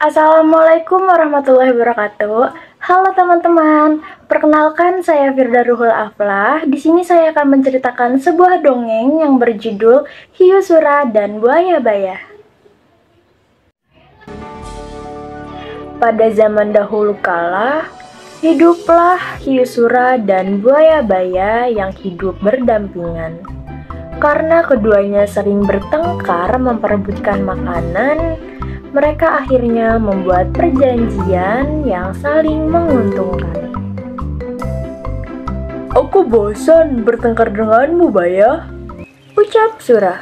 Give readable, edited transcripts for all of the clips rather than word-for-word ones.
Assalamualaikum warahmatullahi wabarakatuh. Halo teman-teman, perkenalkan saya Firda Ruhul Aflah. Di sini saya akan menceritakan sebuah dongeng yang berjudul Hiu Sura dan Buaya Baya. Pada zaman dahulu kala, hiduplah hiu sura dan buaya baya yang hidup berdampingan. Karena keduanya sering bertengkar memperebutkan makanan, mereka akhirnya membuat perjanjian yang saling menguntungkan. "Aku bosan bertengkar denganmu, Baya," ucap Sura.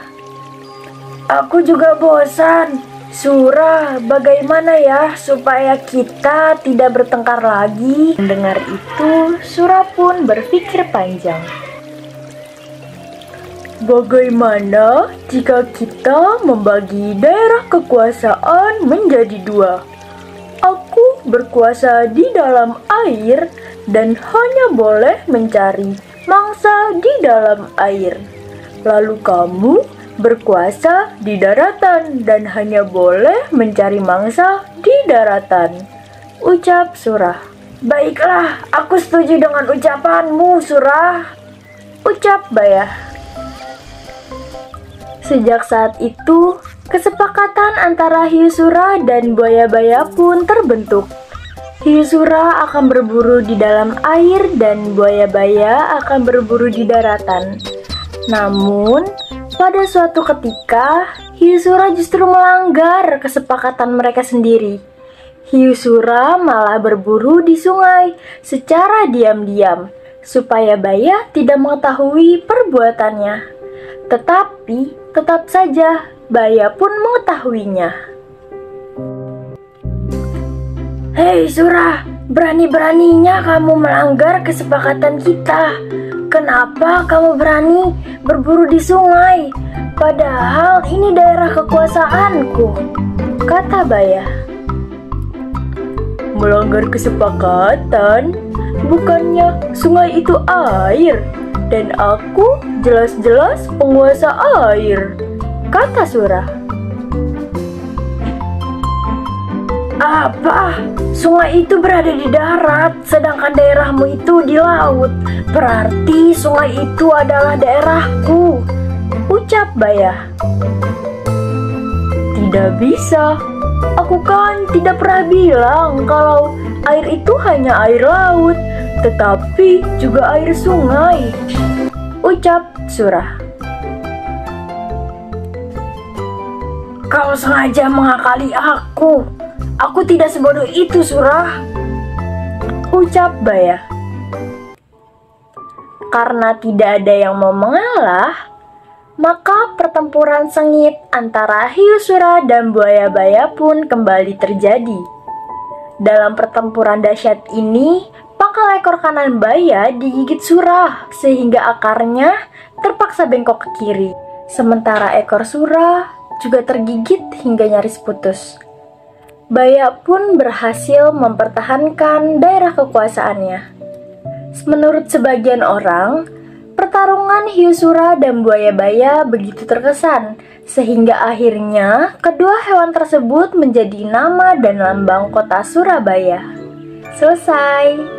"Aku juga bosan. Sura, bagaimana ya supaya kita tidak bertengkar lagi?" Mendengar itu, Sura pun berpikir panjang. "Bagaimana jika kita membagi daerah kekuasaan menjadi dua? Aku berkuasa di dalam air dan hanya boleh mencari mangsa di dalam air. Lalu kamu berkuasa di daratan dan hanya boleh mencari mangsa di daratan," ucap Sura. "Baiklah, aku setuju dengan ucapanmu, Sura," ucap Baya. Sejak saat itu, kesepakatan antara hiu sura dan buaya baya pun terbentuk. Hiu sura akan berburu di dalam air dan buaya baya akan berburu di daratan. Namun, pada suatu ketika, hiu sura justru melanggar kesepakatan mereka sendiri. Hiu sura malah berburu di sungai secara diam-diam, supaya baya tidak mengetahui perbuatannya. Tetapi, tetap saja Baya pun mengetahuinya. "Hei Sura, berani-beraninya kamu melanggar kesepakatan kita. Kenapa kamu berani berburu di sungai? Padahal ini daerah kekuasaanku," kata Baya. "Melanggar kesepakatan? Bukannya sungai itu air? Dan aku jelas-jelas penguasa air," kata Sura. "Apa? Sungai itu berada di darat, sedangkan daerahmu itu di laut. Berarti sungai itu adalah daerahku," ucap Baya. "Tidak bisa. Aku kan tidak pernah bilang kalau air itu hanya air laut, tetapi juga air sungai," ucap Sura. "Kau sengaja mengakali aku. Aku tidak sebodoh itu, Sura," ucap Baya. Karena tidak ada yang mau mengalah, maka pertempuran sengit antara hiu sura dan buaya baya pun kembali terjadi. Dalam pertempuran dahsyat ini, pangkal ekor kanan Baya digigit Sura sehingga akarnya terpaksa bengkok ke kiri. Sementara ekor Sura juga tergigit hingga nyaris putus. Baya pun berhasil mempertahankan daerah kekuasaannya. Menurut sebagian orang, pertarungan hiu sura dan buaya baya begitu terkesan sehingga akhirnya kedua hewan tersebut menjadi nama dan lambang kota Surabaya. Selesai.